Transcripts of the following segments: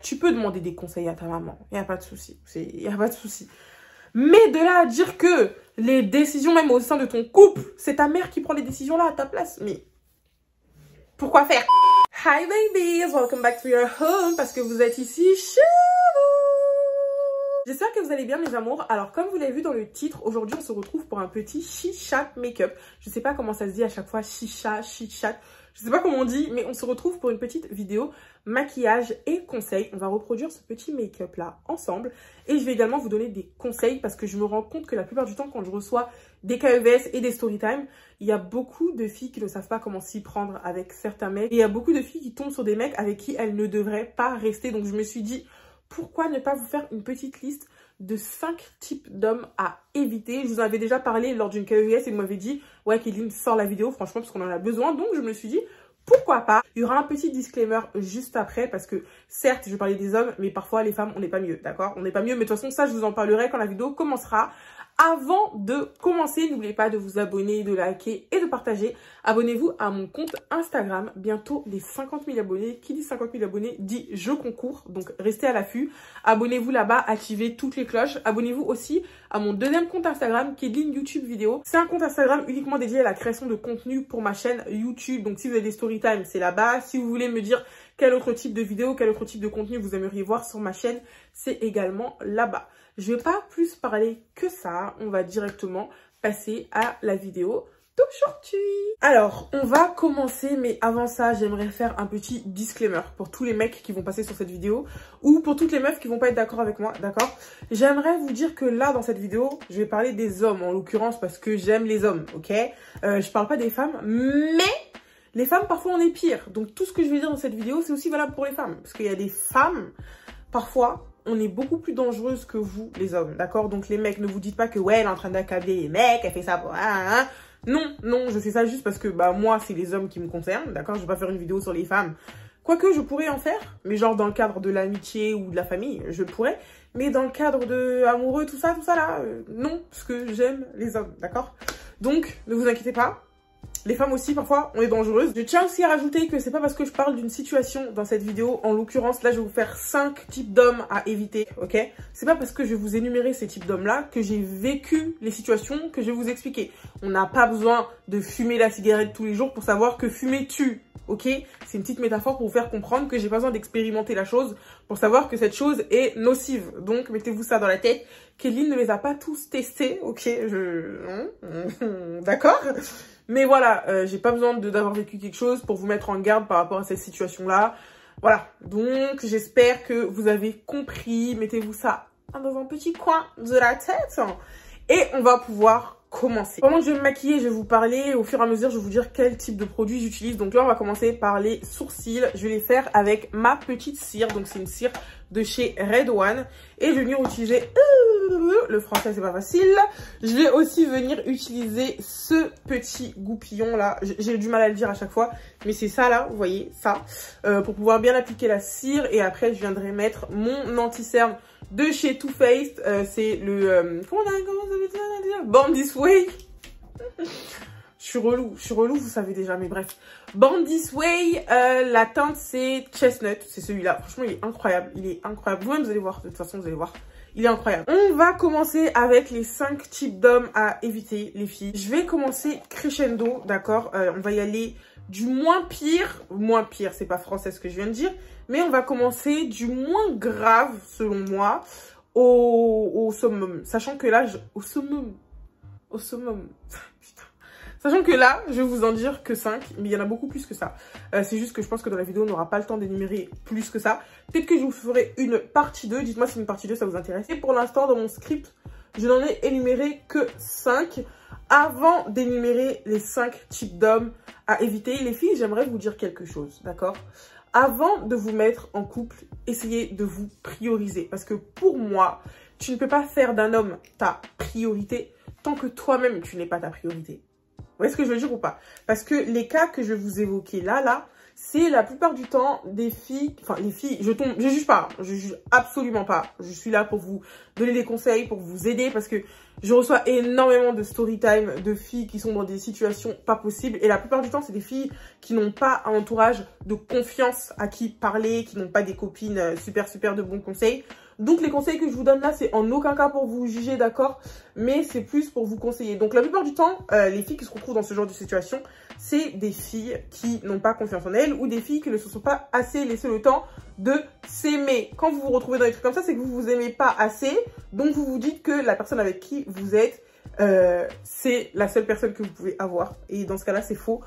tu peux demander des conseils à ta maman. Il n'y a pas de souci. Il n'y a pas de souci. Mais de là à dire que les décisions, même au sein de ton couple, c'est ta mère qui prend les décisions là à ta place. Mais pourquoi faire? Hi babies, welcome back to your home, parce que vous êtes ici chez vous. J'espère que vous allez bien mes amours. Alors comme vous l'avez vu dans le titre, aujourd'hui on se retrouve pour un petit chit-chat make-up. Je sais pas comment ça se dit à chaque fois, chit-chat, chit-chat. Je sais pas comment on dit, mais on se retrouve pour une petite vidéo maquillage et conseils. On va reproduire ce petit make-up là ensemble. Et je vais également vous donner des conseils parce que je me rends compte que la plupart du temps, quand je reçois des KEVS et des storytime, il y a beaucoup de filles qui ne savent pas comment s'y prendre avec certains mecs. Et il y a beaucoup de filles qui tombent sur des mecs avec qui elles ne devraient pas rester. Donc je me suis dit, pourquoi ne pas vous faire une petite liste de 5 types d'hommes à éviter. Je vous en avais déjà parlé lors d'une KEVS et vous m'avez dit, ouais, Kéline, sort la vidéo, franchement, parce qu'on en a besoin. Donc, je me suis dit, pourquoi pas. Il y aura un petit disclaimer juste après, parce que certes, je vais parler des hommes, mais parfois, les femmes, on n'est pas mieux, d'accord? On n'est pas mieux, mais de toute façon, ça, je vous en parlerai quand la vidéo commencera. Avant de commencer, n'oubliez pas de vous abonner, de liker et de partager. Abonnez-vous à mon compte Instagram. Bientôt les 50 000 abonnés. Qui dit 50 000 abonnés dit je concours. Donc restez à l'affût. Abonnez-vous là-bas, activez toutes les cloches. Abonnez-vous aussi à mon deuxième compte Instagram qui est Kéline YouTube vidéo. C'est un compte Instagram uniquement dédié à la création de contenu pour ma chaîne YouTube. Donc si vous avez des storytime, c'est là-bas. Si vous voulez me dire quel autre type de vidéo, quel autre type de contenu vous aimeriez voir sur ma chaîne, c'est également là-bas. Je vais pas plus parler que ça, on va directement passer à la vidéo d'aujourd'hui. Alors, on va commencer, mais avant ça, j'aimerais faire un petit disclaimer pour tous les mecs qui vont passer sur cette vidéo ou pour toutes les meufs qui vont pas être d'accord avec moi, d'accord? J'aimerais vous dire que là, dans cette vidéo, je vais parler des hommes, en l'occurrence, parce que j'aime les hommes, ok? Je parle pas des femmes, mais les femmes, parfois, on est pire. Donc, tout ce que je vais dire dans cette vidéo, c'est aussi valable pour les femmes. Parce qu'il y a des femmes, parfois, on est beaucoup plus dangereuse que vous, les hommes, d'accord? Donc, les mecs, ne vous dites pas que, ouais, elle est en train d'accabler les mecs, elle fait ça pour... Non, non, je fais ça juste parce que, bah, moi, c'est les hommes qui me concernent, d'accord? Je vais pas faire une vidéo sur les femmes. Quoique, je pourrais en faire, mais genre dans le cadre de l'amitié ou de la famille, je pourrais. Mais dans le cadre de amoureux, tout ça là, non, parce que j'aime les hommes, d'accord? Donc, ne vous inquiétez pas. Les femmes aussi, parfois, on est dangereuses. Je tiens aussi à rajouter que c'est pas parce que je parle d'une situation dans cette vidéo, en l'occurrence, là, je vais vous faire 5 types d'hommes à éviter, ok? C'est pas parce que je vais vous énumérer ces types d'hommes-là que j'ai vécu les situations que je vais vous expliquer. On n'a pas besoin de fumer la cigarette tous les jours pour savoir que fumer tue, ok? C'est une petite métaphore pour vous faire comprendre que j'ai pas besoin d'expérimenter la chose pour savoir que cette chose est nocive. Donc, mettez-vous ça dans la tête. Kéline ne les a pas tous testés, ok? D'accord? Mais voilà, j'ai pas besoin d'avoir vécu quelque chose pour vous mettre en garde par rapport à cette situation-là. Voilà, donc j'espère que vous avez compris. Mettez-vous ça dans un petit coin de la tête. Et on va pouvoir commencer. Pendant que je vais me maquiller, je vais vous parler. Au fur et à mesure, je vais vous dire quel type de produit j'utilise. Donc là, on va commencer par les sourcils. Je vais les faire avec ma petite cire. Donc c'est une cire de chez Red One. Et je vais venir utiliser... Le français, c'est pas facile. Je vais aussi venir utiliser ce petit goupillon là. J'ai du mal à le dire à chaque fois. Mais c'est ça là, vous voyez, ça. Pour pouvoir bien appliquer la cire. Et après, je viendrai mettre mon anti-cerne de chez Too Faced. C'est le... comment ça veut dire? Born This Way. Je suis relou, vous savez déjà, mais bref. Born This Way, la teinte, c'est Chestnut. C'est celui-là. Franchement, il est incroyable. Il est incroyable. Vous-même, vous allez voir. De toute façon, vous allez voir. Il est incroyable. On va commencer avec les 5 types d'hommes à éviter, les filles. Je vais commencer crescendo, d'accord? On va y aller du moins pire. Moins pire, c'est pas français ce que je viens de dire. Mais on va commencer du moins grave, selon moi, au summum. Sachant que là, au summum. Putain. Sachant que là, je vais vous en dire que 5, mais il y en a beaucoup plus que ça. C'est juste que je pense que dans la vidéo, on n'aura pas le temps d'énumérer plus que ça. Peut-être que je vous ferai une partie 2. Dites-moi si une partie 2, ça vous intéresse. Et pour l'instant, dans mon script, je n'en ai énuméré que 5. Avant d'énumérer les 5 types d'hommes à éviter, les filles, j'aimerais vous dire quelque chose, d'accord? Avant de vous mettre en couple, essayez de vous prioriser. Parce que pour moi, tu ne peux pas faire d'un homme ta priorité tant que toi-même, tu n'es pas ta priorité. Vous voyez ce que je veux dire ou pas? Parce que les cas que je vais vous évoquer là, c'est la plupart du temps des filles... Enfin, les filles, je juge pas. Je juge absolument pas. Je suis là pour vous donner des conseils, pour vous aider. Parce que Je reçois énormément de story time de filles qui sont dans des situations pas possibles. Et la plupart du temps, c'est des filles qui n'ont pas un entourage de confiance à qui parler, qui n'ont pas des copines super de bons conseils. Donc les conseils que je vous donne là, c'est en aucun cas pour vous juger, d'accord? Mais c'est plus pour vous conseiller. Donc la plupart du temps, les filles qui se retrouvent dans ce genre de situation, c'est des filles qui n'ont pas confiance en elles ou des filles qui ne se sont pas assez laissé le temps de s'aimer. Quand vous vous retrouvez dans des trucs comme ça, c'est que vous vous aimez pas assez. Donc vous vous dites que la personne avec qui vous êtes, c'est la seule personne que vous pouvez avoir. Et dans ce cas-là, c'est faux.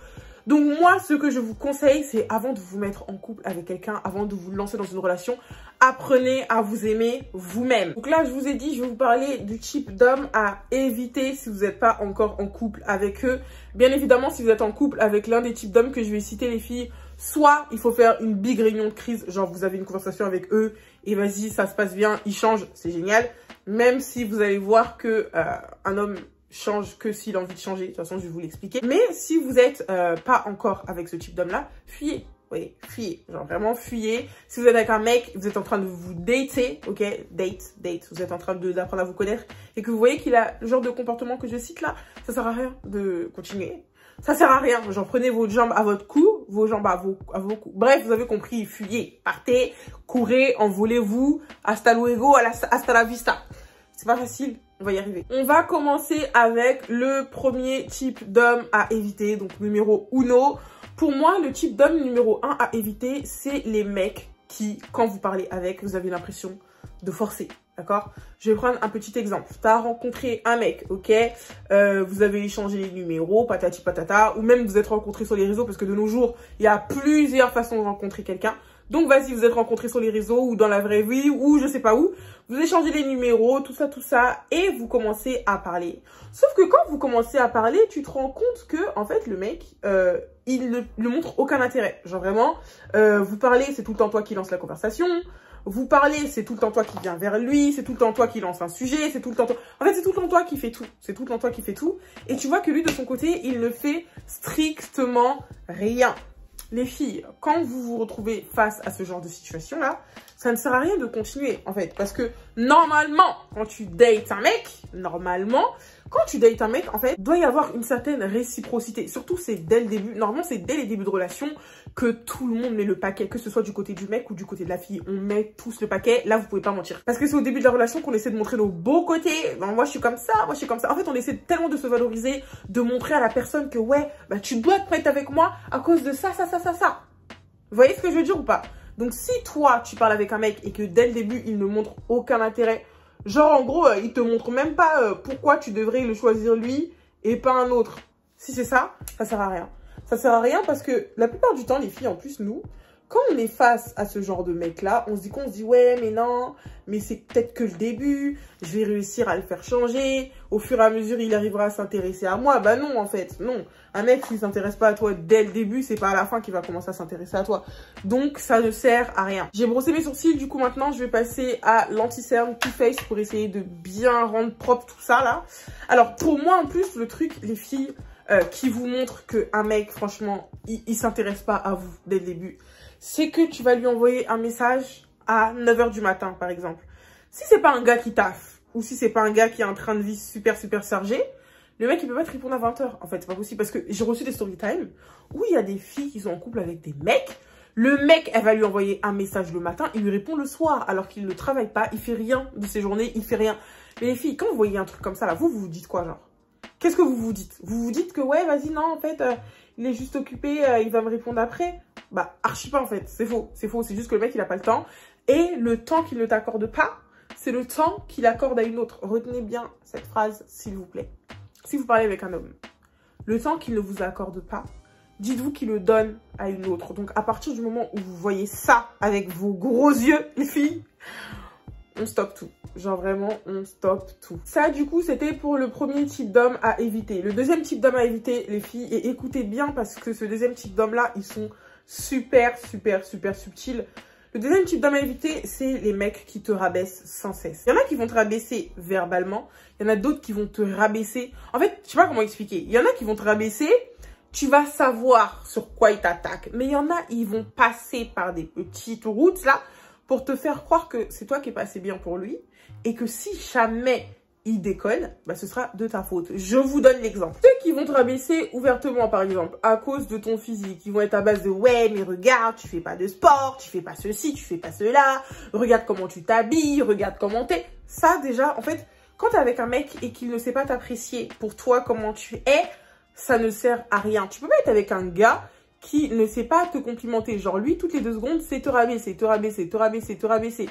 Donc moi, ce que je vous conseille, c'est avant de vous mettre en couple avec quelqu'un, avant de vous lancer dans une relation, apprenez à vous aimer vous-même. Donc là, je vous ai dit, je vais vous parler du type d'homme à éviter si vous n'êtes pas encore en couple avec eux. Bien évidemment, si vous êtes en couple avec l'un des types d'hommes que je vais citer, les filles, soit il faut faire une big réunion de crise, genre vous avez une conversation avec eux et vas-y, ça se passe bien, ils changent, c'est génial. Même si vous allez voir que un homme change que s'il a envie de changer. De toute façon, je vais vous l'expliquer. Mais si vous n'êtes pas encore avec ce type d'homme-là, fuyez. Oui, fuyez. Genre vraiment fuyez. Si vous êtes avec un mec, vous êtes en train de vous dater, ok? Date. Vous êtes en train d'apprendre à vous connaître et que vous voyez qu'il a le genre de comportement que je cite là, ça sert à rien de continuer. Ça sert à rien. Genre prenez vos jambes à votre cou, vos jambes à vos coups. Bref, vous avez compris. Fuyez. Partez, courez, envolez-vous. Hasta luego, hasta la vista. C'est pas facile. On va y arriver. On va commencer avec le premier type d'homme à éviter, donc numéro 1. Pour moi, le type d'homme numéro 1 à éviter, c'est les mecs qui, quand vous parlez avec, vous avez l'impression de forcer, d'accord? Je vais prendre un petit exemple. Tu as rencontré un mec, ok? Vous avez échangé les numéros, patati patata, ou même vous êtes rencontrés sur les réseaux, parce que de nos jours, il y a plusieurs façons de rencontrer quelqu'un. Donc, vas-y, vous êtes rencontrés sur les réseaux ou dans la vraie vie ou je sais pas où. Vous échangez les numéros, tout ça, et vous commencez à parler. Sauf que quand vous commencez à parler, tu te rends compte que, en fait, le mec, il ne montre aucun intérêt. Genre vraiment, vous parlez, c'est tout le temps toi qui lance la conversation. Vous parlez, c'est tout le temps toi qui viens vers lui. C'est tout le temps toi qui lance un sujet. C'est tout le temps toi... En fait, c'est tout le temps toi qui fais tout. C'est tout le temps toi qui fais tout. Et tu vois que lui, de son côté, il ne fait strictement rien. Les filles, quand vous vous retrouvez face à ce genre de situation-là, ça ne sert à rien de continuer, en fait. Parce que, normalement, quand tu dates un mec, en fait, il doit y avoir une certaine réciprocité. Surtout, c'est dès le début. Normalement, c'est dès les débuts de relation que tout le monde met le paquet. Que ce soit du côté du mec ou du côté de la fille. On met tous le paquet. Là, vous pouvez pas mentir. Parce que c'est au début de la relation qu'on essaie de montrer nos beaux côtés. Ben, moi, je suis comme ça. Moi, je suis comme ça. En fait, on essaie tellement de se valoriser, de montrer à la personne que, ouais, bah, tu dois te mettre avec moi à cause de ça. Vous voyez ce que je veux dire ou pas? Donc, si toi, tu parles avec un mec et que dès le début, il ne montre aucun intérêt, genre, en gros, il te montre même pas pourquoi tu devrais le choisir lui et pas un autre. Si c'est ça, ça sert à rien. Ça sert à rien parce que la plupart du temps, les filles, en plus, nous, quand on est face à ce genre de mec-là, on se dit ouais, mais non, mais c'est peut-être que le début, je vais réussir à le faire changer. Au fur et à mesure, il arrivera à s'intéresser à moi. Bah non, en fait, non. Un mec qui ne s'intéresse pas à toi dès le début, c'est pas à la fin qu'il va commencer à s'intéresser à toi. Donc, ça ne sert à rien. J'ai brossé mes sourcils, du coup, maintenant, je vais passer à l'anti-cerne Too Faced pour essayer de bien rendre propre tout ça, là. Alors, pour moi, en plus, le truc, les filles qui vous montrent qu'un mec, franchement, il s'intéresse pas à vous dès le début, c'est que tu vas lui envoyer un message à 9 h du matin, par exemple. Si c'est pas un gars qui taffe, ou si c'est pas un gars qui a un train de vie super chargé, le mec, il peut pas te répondre à 20 h. En fait, c'est pas possible. Parce que j'ai reçu des story time où il y a des filles qui sont en couple avec des mecs. Le mec, elle va lui envoyer un message le matin, il lui répond le soir, alors qu'il ne travaille pas, il fait rien de ses journées, il fait rien. Mais les filles, quand vous voyez un truc comme ça, là, vous vous dites quoi, genre? Qu'est-ce que vous vous dites? Vous vous dites que, ouais, vas-y, non, en fait, il est juste occupé, il va me répondre après. Bah, archi pas, en fait. C'est faux. C'est faux. C'est juste que le mec, il a pas le temps. Et le temps qu'il ne t'accorde pas, c'est le temps qu'il accorde à une autre. Retenez bien cette phrase, s'il vous plaît. Si vous parlez avec un homme, le temps qu'il ne vous accorde pas, dites-vous qu'il le donne à une autre. Donc, à partir du moment où vous voyez ça avec vos gros yeux, les filles, on stoppe tout. Genre vraiment, on stoppe tout. Ça, du coup, c'était pour le premier type d'homme à éviter. Le deuxième type d'homme à éviter, les filles, et écoutez bien parce que ce deuxième type d'homme-là, ils sont super subtils. Le deuxième type d'homme à éviter, c'est les mecs qui te rabaissent sans cesse. Il y en a qui vont te rabaisser verbalement. Il y en a d'autres qui vont te rabaisser. En fait, je sais pas comment expliquer. Il y en a qui vont te rabaisser. Tu vas savoir sur quoi ils t'attaquent. Mais il y en a, ils vont passer par des petites routes là pour te faire croire que c'est toi qui es pas assez bien pour lui. Et que si jamais il déconne, bah ce sera de ta faute. Je vous donne l'exemple. Ceux qui vont te rabaisser ouvertement, par exemple, à cause de ton physique, ils vont être à base de « ouais, mais regarde, tu fais pas de sport, tu fais pas ceci, tu fais pas cela, regarde comment tu t'habilles, regarde comment t'es ». Ça, déjà, en fait, quand t'es avec un mec et qu'il ne sait pas t'apprécier pour toi, comment tu es, ça ne sert à rien. Tu peux pas être avec un gars qui ne sait pas te complimenter. Genre, lui, toutes les 2 secondes, c'est te rabaisser, te rabaisser, te rabaisser, te rabaisser.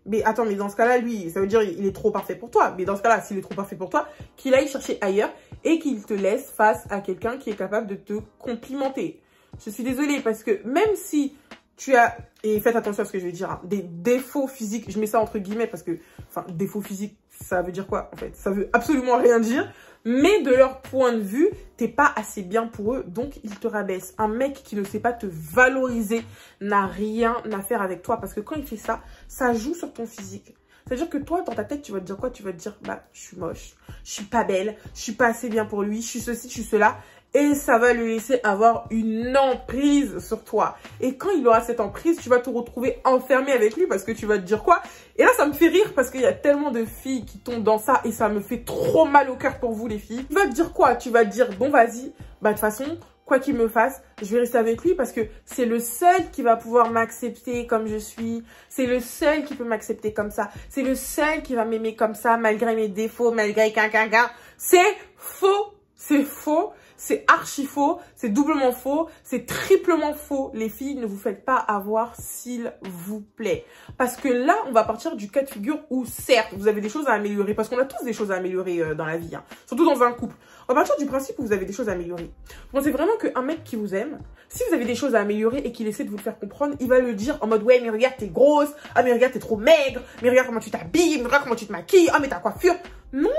Mais attends, mais dans ce cas-là, lui, ça veut dire il est trop parfait pour toi. Mais dans ce cas-là, s'il est trop parfait pour toi, qu'il aille chercher ailleurs et qu'il te laisse face à quelqu'un qui est capable de te complimenter. Je suis désolée parce que même si tu as, et faites attention à ce que je vais dire, hein, des défauts physiques, je mets ça entre guillemets parce que, enfin, défauts physiques, ça veut dire quoi en fait? Ça veut absolument rien dire. Mais de leur point de vue, t'es pas assez bien pour eux, donc ils te rabaissent. Un mec qui ne sait pas te valoriser n'a rien à faire avec toi. Parce que quand il fait ça, ça joue sur ton physique. C'est-à-dire que toi, dans ta tête, tu vas te dire quoi? Tu vas te dire, bah, je suis moche, je suis pas belle, je suis pas assez bien pour lui, je suis ceci, je suis cela. Et ça va lui laisser avoir une emprise sur toi. Et quand il aura cette emprise, tu vas te retrouver enfermé avec lui parce que tu vas te dire quoi? Et là, ça me fait rire parce qu'il y a tellement de filles qui tombent dans ça et ça me fait trop mal au cœur pour vous, les filles. Tu vas te dire quoi? Tu vas te dire, bon, vas-y, bah, de toute façon, quoi qu'il me fasse, je vais rester avec lui parce que c'est le seul qui va pouvoir m'accepter comme je suis. C'est le seul qui peut m'accepter comme ça. C'est le seul qui va m'aimer comme ça, malgré mes défauts, malgré quinquinquin. C'est faux. C'est faux. C'est archi faux, c'est doublement faux, c'est triplement faux. Les filles, ne vous faites pas avoir, s'il vous plaît. Parce que là, on va partir du cas de figure où, certes, vous avez des choses à améliorer. Parce qu'on a tous des choses à améliorer dans la vie, hein, surtout dans un couple. On va partir du principe où vous avez des choses à améliorer. Vous pensez vraiment qu'un mec qui vous aime, si vous avez des choses à améliorer et qu'il essaie de vous le faire comprendre, il va le dire en mode « ouais, mais regarde, t'es grosse. Ah, mais regarde, t'es trop maigre. Mais regarde comment tu t'habilles. Mais regarde comment tu te maquilles. Ah, mais ta coiffure. » Non,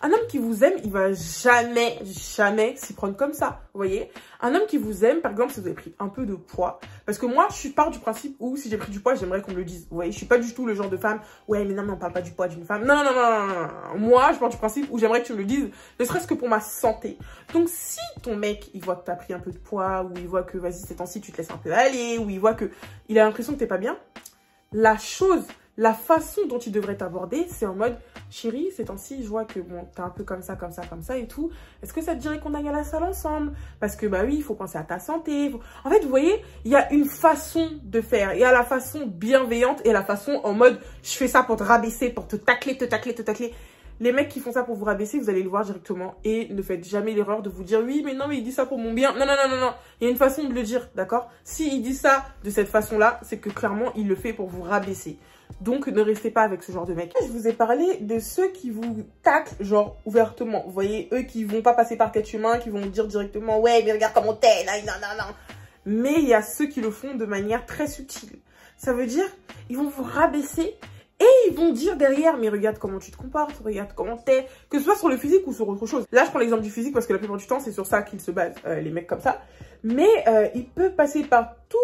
un homme qui vous aime, il va jamais s'y prendre comme ça, vous voyez. Un homme qui vous aime, par exemple, si vous avez pris un peu de poids, parce que moi, je pars du principe où si j'ai pris du poids, j'aimerais qu'on me le dise, vous voyez. Je suis pas du tout le genre de femme, ouais, mais non, mais on parle pas du poids d'une femme. Non, non, non, non, non, non. Moi, je pars du principe où j'aimerais que tu me le dises, ne serait-ce que pour ma santé. Donc, si ton mec, il voit que t'as pris un peu de poids, ou il voit que, vas-y, ces temps-ci, tu te laisses un peu aller, ou il voit que il a l'impression que t'es pas bien, la façon dont il devrait t'aborder, c'est en mode « Chérie, ces temps-ci, je vois que bon, t'es un peu comme ça et tout. Est-ce que ça te dirait qu'on aille à la salle ensemble? Parce que bah oui, il faut penser à ta santé. » En fait, vous voyez, il y a une façon de faire. Il y a la façon bienveillante et la façon en mode « Je fais ça pour te rabaisser, pour te tacler, te tacler, te tacler. » Les mecs qui font ça pour vous rabaisser, vous allez le voir directement. Et ne faites jamais l'erreur de vous dire « Oui, mais non, mais il dit ça pour mon bien. » Non, non, non, non, non. Il y a une façon de le dire, d'accord? S'il dit ça de cette façon-là, c'est que clairement, il le fait pour vous rabaisser. Donc, ne restez pas avec ce genre de mec. Je vous ai parlé de ceux qui vous taclent, genre, ouvertement. Vous voyez, eux qui vont pas passer par 4 chemins, qui vont vous dire directement « Ouais, mais regarde comment t'es, là, non, non, non. » Mais il y a ceux qui le font de manière très subtile. Ça veut dire, ils vont vous rabaisser et ils vont dire derrière « Mais regarde comment tu te comportes, regarde comment t'es. » Que ce soit sur le physique ou sur autre chose. Là, je prends l'exemple du physique parce que la plupart du temps, c'est sur ça qu'ils se basent, les mecs comme ça. Mais ils peuvent passer par tout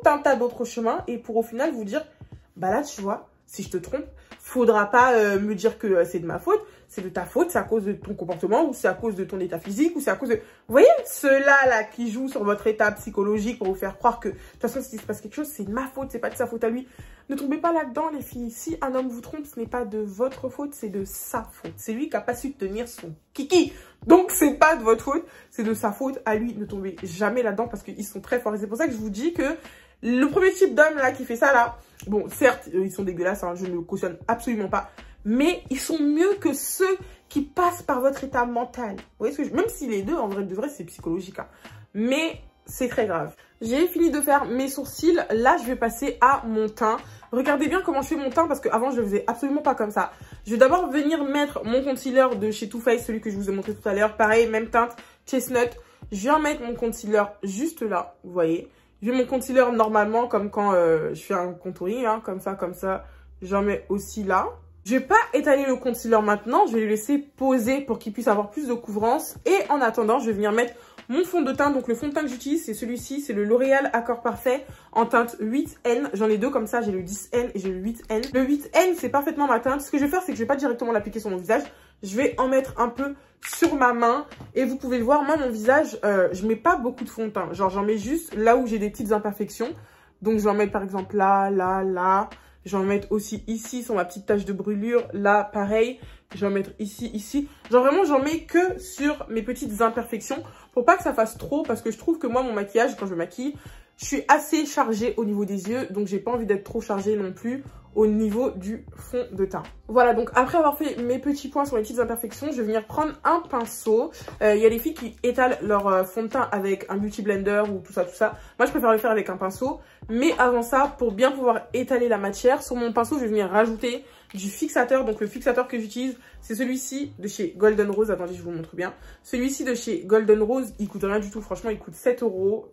un tas d'autres chemins et pour au final vous dire « Bah là, tu vois, si je te trompe, faudra pas me dire que c'est de ma faute, c'est de ta faute, c'est à cause de ton comportement, ou c'est à cause de ton état physique, ou c'est à cause de... » Vous voyez, ceux-là là, qui jouent sur votre état psychologique pour vous faire croire que, de toute façon, s'il se passe quelque chose, c'est de ma faute, c'est pas de sa faute à lui. Ne tombez pas là-dedans, les filles. Si un homme vous trompe, ce n'est pas de votre faute, c'est de sa faute. C'est lui qui n'a pas su tenir son kiki. Donc, c'est pas de votre faute, c'est de sa faute à lui. Ne tombez jamais là-dedans parce qu'ils sont très forts. Et c'est pour ça que je vous dis que le premier type d'homme là qui fait ça là, bon, certes, ils sont dégueulasses, hein, je ne le cautionne absolument pas. Mais ils sont mieux que ceux qui passent par votre état mental. Vous voyez ce que même si les deux, en vrai de vrai, c'est psychologique. Hein. Mais c'est très grave. J'ai fini de faire mes sourcils. Là, je vais passer à mon teint. Regardez bien comment je fais mon teint parce qu'avant, je le faisais absolument pas comme ça. Je vais d'abord venir mettre mon concealer de chez Too Faced, celui que je vous ai montré tout à l'heure. Pareil, même teinte, Chestnut. Je viens mettre mon concealer juste là, vous voyez. Je mets mon concealer normalement comme quand je fais un contouring, hein, comme ça. J'en mets aussi là. Je vais pas étaler le concealer maintenant, je vais le laisser poser pour qu'il puisse avoir plus de couvrance. Et en attendant, je vais venir mettre mon fond de teint. Donc le fond de teint que j'utilise, c'est celui-ci, c'est le L'Oréal Accord Parfait en teinte 8N. J'en ai deux comme ça, j'ai le 10N et j'ai le 8N. Le 8N, c'est parfaitement ma teinte. Ce que je vais faire, c'est que je vais pas directement l'appliquer sur mon visage. Je vais en mettre un peu sur ma main. Et vous pouvez le voir, moi, mon visage, je mets pas beaucoup de fond de teint. Genre, j'en mets juste là où j'ai des petites imperfections. Donc, je vais en mettre par exemple là, là, là. Je vais en mettre aussi ici sur ma petite tache de brûlure. Là, pareil. Je vais en mettre ici, ici. Genre vraiment, j'en mets que sur mes petites imperfections pour pas que ça fasse trop. Parce que je trouve que moi, mon maquillage, quand je me maquille, je suis assez chargée au niveau des yeux. Donc, j'ai pas envie d'être trop chargée non plus au niveau du fond de teint. Voilà, donc après avoir fait mes petits points sur les petites imperfections, je vais venir prendre un pinceau. Il y a des filles qui étalent leur fond de teint avec un beauty blender ou tout ça, tout ça. Moi, je préfère le faire avec un pinceau. Mais avant ça, pour bien pouvoir étaler la matière, sur mon pinceau, je vais venir rajouter du fixateur. Donc le fixateur que j'utilise, c'est celui-ci de chez Golden Rose. Attendez, je vous montre bien. Celui-ci de chez Golden Rose, il coûte rien du tout. Franchement, il coûte 7 €.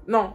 Non.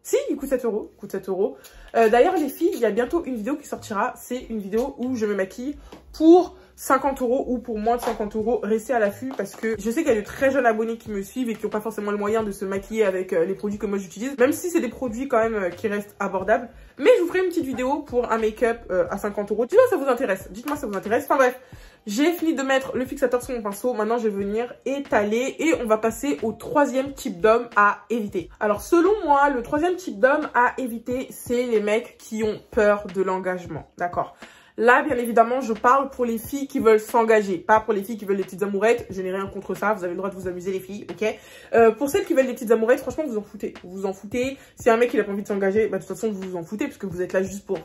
Si, il coûte 7 €. Il coûte 7 €. D'ailleurs, les filles, il y a bientôt une vidéo qui sortira. C'est une vidéo où je me maquille pour 50 € ou pour moins de 50 €. Restez à l'affût parce que je sais qu'il y a de très jeunes abonnés qui me suivent et qui n'ont pas forcément le moyen de se maquiller avec les produits que moi j'utilise. Même si c'est des produits quand même qui restent abordables. Mais je vous ferai une petite vidéo pour un make-up à 50 €. Dites-moi si ça vous intéresse. Dites-moi si ça vous intéresse. Enfin bref. J'ai fini de mettre le fixateur sur mon pinceau. Maintenant, je vais venir étaler et on va passer au troisième type d'homme à éviter. Alors, selon moi, le troisième type d'homme à éviter, c'est les mecs qui ont peur de l'engagement. D'accord? Là, bien évidemment, je parle pour les filles qui veulent s'engager, pas pour les filles qui veulent des petites amourettes. Je n'ai rien contre ça, vous avez le droit de vous amuser les filles, ok? Pour celles qui veulent des petites amourettes, franchement, vous en foutez. Vous vous en foutez. Si un mec il a pas envie de s'engager, bah de toute façon, vous vous en foutez parce que vous êtes là juste pour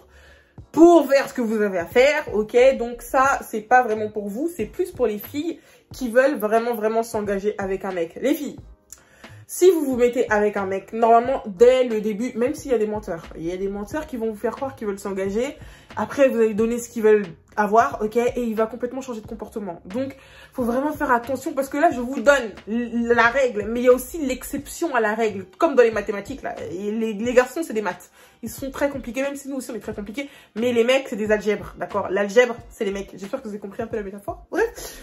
faire ce que vous avez à faire, ok? Donc ça, c'est pas vraiment pour vous, c'est plus pour les filles qui veulent vraiment s'engager avec un mec. Les filles, si vous vous mettez avec un mec, normalement, dès le début, même s'il y a des menteurs, il y a des menteurs qui vont vous faire croire qu'ils veulent s'engager. Après, vous allez donner ce qu'ils veulent avoir, ok? Et il va complètement changer de comportement. Donc, faut vraiment faire attention parce que là, je vous donne la règle, mais il y a aussi l'exception à la règle. Comme dans les mathématiques, là. Et les garçons, c'est des maths. Ils sont très compliqués, même si nous aussi, on est très compliqués. Mais les mecs, c'est des algèbres, d'accord? L'algèbre, c'est les mecs. J'espère que vous avez compris un peu la métaphore. Bref.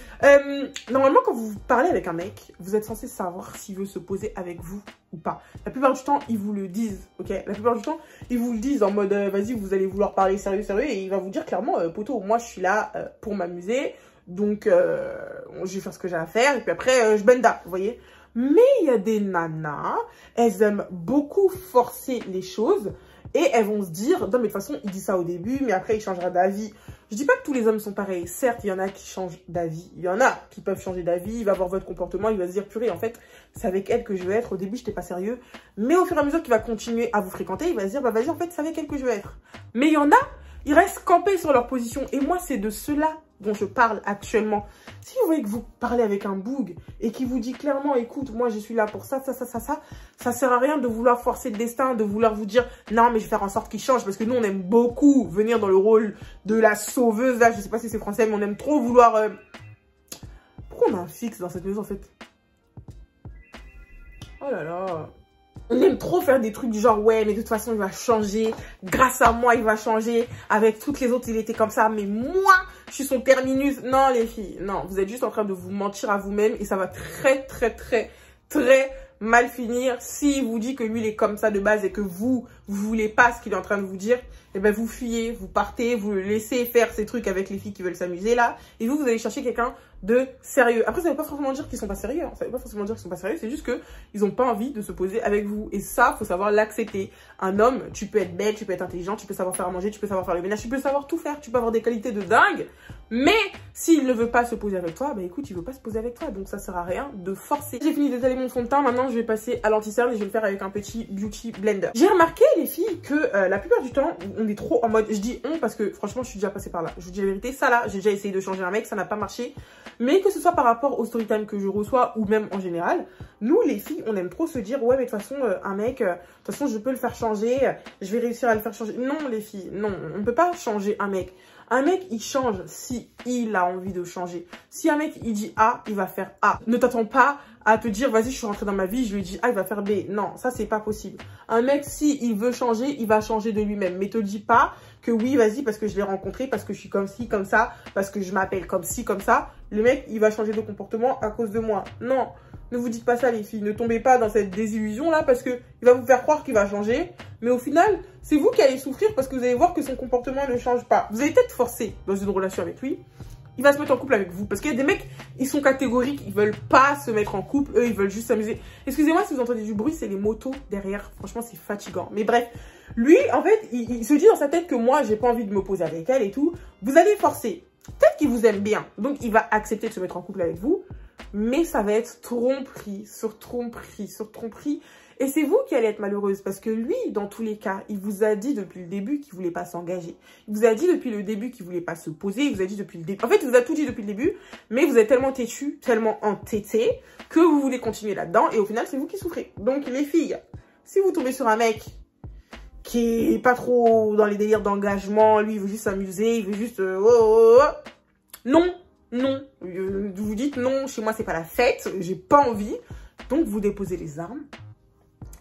Normalement, quand vous parlez avec un mec, vous êtes censé savoir s'il veut se poser avec vous ou pas. La plupart du temps, ils vous le disent, ok? La plupart du temps, ils vous le disent en mode, vas-y, vous allez vouloir parler sérieux, et il va vous dire clairement, poto, moi, je suis là pour m'amuser, donc je vais faire ce que j'ai à faire, et puis après, je benda, vous voyez? Mais il y a des nanas, elles aiment beaucoup forcer les choses, et elles vont se dire, non mais de toute façon, il dit ça au début, mais après, il changera d'avis. Je dis pas que tous les hommes sont pareils. Certes, il y en a qui changent d'avis. Il y en a qui peuvent changer d'avis. Il va voir votre comportement. Il va se dire, purée, en fait, c'est avec elle que je veux être. Au début, j'étais pas sérieux. Mais au fur et à mesure qu'il va continuer à vous fréquenter, il va se dire, bah vas-y, en fait, c'est avec elle que je veux être. Mais il y en a, ils restent campés sur leur position. Et moi, c'est de cela dont je parle actuellement. Si vous voyez que vous parlez avec un boug et qui vous dit clairement, écoute, moi je suis là pour ça sert à rien de vouloir forcer le destin, de vouloir vous dire, non mais je vais faire en sorte qu'il change, parce que nous on aime beaucoup venir dans le rôle de la sauveuse, là je sais pas si c'est français, mais on aime trop vouloir... Pourquoi on a un fixe dans cette maison en fait? Oh là là. On aime trop faire des trucs du genre, ouais, mais de toute façon, il va changer. Grâce à moi, il va changer. Avec toutes les autres, il était comme ça. Mais moi, je suis son terminus. Non, les filles, non. Vous êtes juste en train de vous mentir à vous-même. Et ça va très mal finir. S'il vous dit que lui, il est comme ça de base et que vous voulez pas ce qu'il est en train de vous dire, eh ben, vous fuyez, vous partez, vous le laissez faire ces trucs avec les filles qui veulent s'amuser, là. Et vous allez chercher quelqu'un de sérieux. Après, ça veut pas forcément dire qu'ils sont pas sérieux. Hein. Ça veut pas forcément dire qu'ils sont pas sérieux. C'est juste que ils ont pas envie de se poser avec vous. Et ça, faut savoir l'accepter. Un homme, tu peux être belle, tu peux être intelligent, tu peux savoir faire à manger, tu peux savoir faire le ménage, tu peux savoir tout faire. Tu peux avoir des qualités de dingue. Mais s'il ne veut pas se poser avec toi, bah écoute, il veut pas se poser avec toi. Donc ça sert à rien de forcer. J'ai fini d'étaler mon fond de teint. Maintenant, je vais passer à l'anti-cerne et je vais le faire avec un petit beauty blender. J'ai remarqué, les filles, que la plupart du temps, on est trop en mode, je dis on parce que franchement, je suis déjà passée par là. Je vous dis la vérité, ça là, j'ai déjà essayé de changer un mec, ça n'a pas marché. Mais que ce soit par rapport au story time que je reçois ou même en général, nous les filles, on aime trop se dire, ouais, mais de toute façon, un mec, de toute façon, je peux le faire changer, je vais réussir à le faire changer. Non, les filles, non, on ne peut pas changer un mec. Un mec, il change si il a envie de changer. Si un mec, il dit A, il va faire A. Ne t'attends pas à te dire, vas-y, je suis rentrée dans ma vie, je lui dis A, il va faire B. Non, ça, c'est pas possible. Un mec, si il veut changer, il va changer de lui-même. Mais te dis pas que oui, vas-y, parce que je l'ai rencontré, parce que je suis comme ci, comme ça, parce que je m'appelle comme ci, comme ça. Le mec, il va changer de comportement à cause de moi. Non, ne vous dites pas ça, les filles. Ne tombez pas dans cette désillusion-là, parce que il va vous faire croire qu'il va changer. Mais au final, c'est vous qui allez souffrir parce que vous allez voir que son comportement ne change pas. Vous allez peut-être forcer dans une relation avec lui. Il va se mettre en couple avec vous. Parce qu'il y a des mecs, ils sont catégoriques, ils veulent pas se mettre en couple. Eux, ils veulent juste s'amuser. Excusez-moi si vous entendez du bruit, c'est les motos derrière. Franchement, c'est fatigant. Mais bref, Lui, en fait, il se dit dans sa tête que moi, j'ai pas envie de me poser avec elle et tout. Vous allez forcer. Peut-être qu'il vous aime bien, donc il va accepter de se mettre en couple avec vous. Mais ça va être tromperie sur tromperie sur tromperie. Et c'est vous qui allez être malheureuse parce que lui, dans tous les cas, il vous a dit depuis le début qu'il voulait pas s'engager. Il vous a dit depuis le début qu'il voulait pas se poser. Il vous a dit depuis le début. En fait, il vous a tout dit depuis le début, mais vous êtes tellement têtu, tellement entêté que vous voulez continuer là-dedans. Et au final, c'est vous qui souffrez. Donc, les filles, si vous tombez sur un mec qui est pas trop dans les délires d'engagement, lui, il veut juste s'amuser, il veut juste... Non, non. Vous dites non, chez moi, c'est pas la fête, j'ai pas envie. Donc, vous déposez les armes.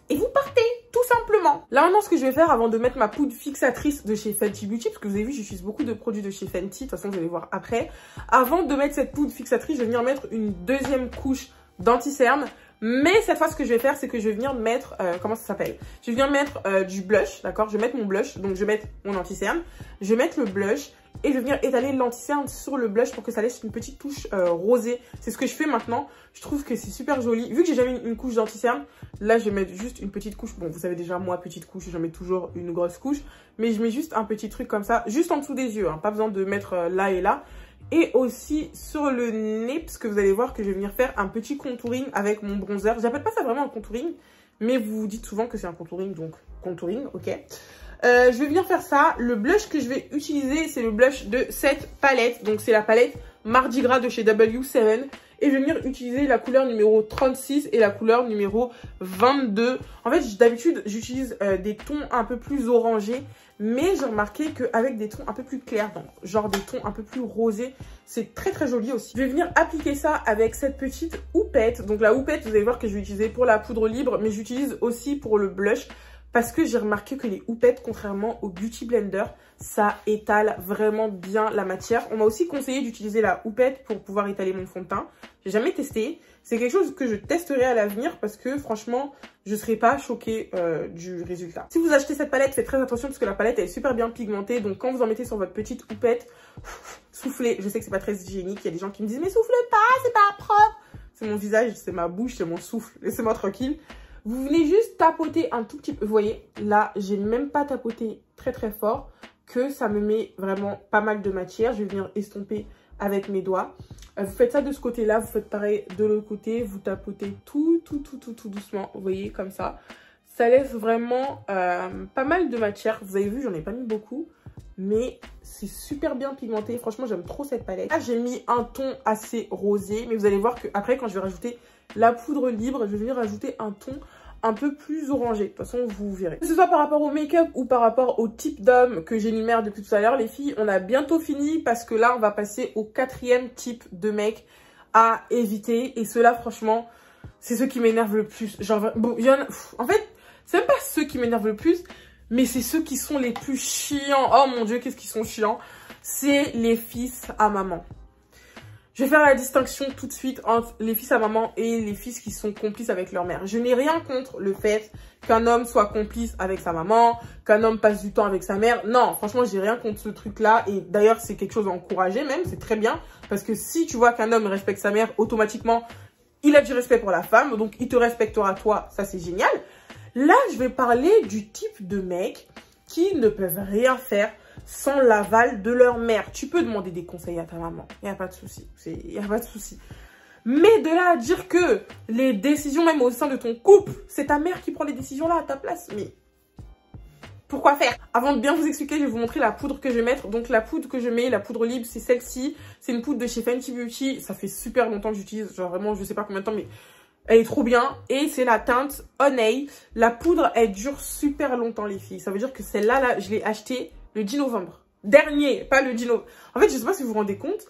Et vous partez, tout simplement. Là, maintenant, ce que je vais faire avant de mettre ma poudre fixatrice de chez Fenty Beauty, parce que vous avez vu, j'utilise beaucoup de produits de chez Fenty, de toute façon, vous allez voir après. Avant de mettre cette poudre fixatrice, je vais venir mettre une deuxième couche d'anti-cerne. Mais cette fois, ce que je vais faire, c'est que je vais venir mettre, comment ça s'appelle? Je vais venir mettre du blush, d'accord? Je vais mettre mon blush, donc je vais mettre mon anti-cerne. Je vais mettre le blush et je vais venir étaler l'anti-cerne sur le blush pour que ça laisse une petite touche rosée. C'est ce que je fais maintenant. Je trouve que c'est super joli. Vu que j'ai jamais mis une couche d'anti-cerne, là, je vais mettre juste une petite couche. Bon, vous savez déjà, moi, petite couche, j'en mets toujours une grosse couche. Mais je mets juste un petit truc comme ça, juste en dessous des yeux, hein, pas besoin de mettre là et là. Et aussi sur le nez, parce que vous allez voir que je vais venir faire un petit contouring avec mon bronzer. J'appelle pas ça vraiment un contouring, mais vous vous dites souvent que c'est un contouring, donc contouring, ok. Je vais venir faire ça. Le blush que je vais utiliser, c'est le blush de cette palette. Donc c'est la palette Mardi Gras de chez W7. Et je vais venir utiliser la couleur numéro 36 et la couleur numéro 22. En fait, d'habitude, j'utilise des tons un peu plus orangés. Mais j'ai remarqué qu'avec des tons un peu plus clairs, donc genre des tons un peu plus rosés, c'est très très joli aussi. Je vais venir appliquer ça avec cette petite houppette. Donc la houppette, vous allez voir que je vais utiliser pour la poudre libre, mais j'utilise aussi pour le blush. Parce que j'ai remarqué que les houppettes, contrairement au Beauty Blender, ça étale vraiment bien la matière. On m'a aussi conseillé d'utiliser la houppette pour pouvoir étaler mon fond de teint. J'ai jamais testé. C'est quelque chose que je testerai à l'avenir parce que franchement, je ne serai pas choquée du résultat. Si vous achetez cette palette, faites très attention parce que la palette elle est super bien pigmentée. Donc quand vous en mettez sur votre petite houppette, soufflez. Je sais que c'est pas très hygiénique. Il y a des gens qui me disent mais souffle pas, c'est pas propre. C'est mon visage, c'est ma bouche, c'est mon souffle. Laissez-moi tranquille. Vous venez juste tapoter un tout petit peu. Vous voyez, là, j'ai même pas tapoté très très fort que ça me met vraiment pas mal de matière. Je vais venir estomper avec mes doigts. Vous faites ça de ce côté-là, vous faites pareil de l'autre côté. Vous tapotez tout doucement. Vous voyez, comme ça. Ça laisse vraiment pas mal de matière. Vous avez vu, j'en ai pas mis beaucoup. Mais c'est super bien pigmenté. Franchement, j'aime trop cette palette. Là, j'ai mis un ton assez rosé. Mais vous allez voir qu'après, quand je vais rajouter la poudre libre, je vais venir rajouter un ton un peu plus orangé. De toute façon, vous verrez. Que ce soit par rapport au make-up ou par rapport au type d'homme que j'énumère depuis tout à l'heure, les filles, on a bientôt fini parce que là, on va passer au 4e type de mec à éviter. Et ceux-là, franchement, c'est ceux qui m'énervent le plus. Genre, bon, en fait, c'est même pas ceux qui m'énervent le plus, mais c'est ceux qui sont les plus chiants. Oh mon Dieu, qu'est-ce qu'ils sont chiants. C'est les fils à maman. Je vais faire la distinction tout de suite entre les fils à maman et les fils qui sont complices avec leur mère. Je n'ai rien contre le fait qu'un homme soit complice avec sa maman, qu'un homme passe du temps avec sa mère. Non, franchement, j'ai rien contre ce truc-là. Et d'ailleurs, c'est quelque chose à encourager même, c'est très bien. Parce que si tu vois qu'un homme respecte sa mère, automatiquement, il a du respect pour la femme. Donc, il te respectera toi, ça c'est génial. Là, je vais parler du type de mecs qui ne peuvent rien faire sans l'aval de leur mère. Tu peux demander des conseils à ta maman. Il n'y a pas de souci. Il n'y a pas de souci. Mais de là à dire que les décisions, même au sein de ton couple, c'est ta mère qui prend les décisions là à ta place. Mais pourquoi faire? Avant de bien vous expliquer, je vais vous montrer la poudre que je vais mettre. Donc la poudre que je mets, la poudre libre, c'est celle-ci. C'est une poudre de chez Fenty Beauty. Ça fait super longtemps que j'utilise. Genre vraiment, je sais pas combien de temps, mais elle est trop bien. Et c'est la teinte Honey. La poudre, elle dure super longtemps, les filles. Ça veut dire que celle-là, là, je l'ai achetée le 10 novembre. Dernier, pas le 10 novembre. En fait, je sais pas si vous vous rendez compte.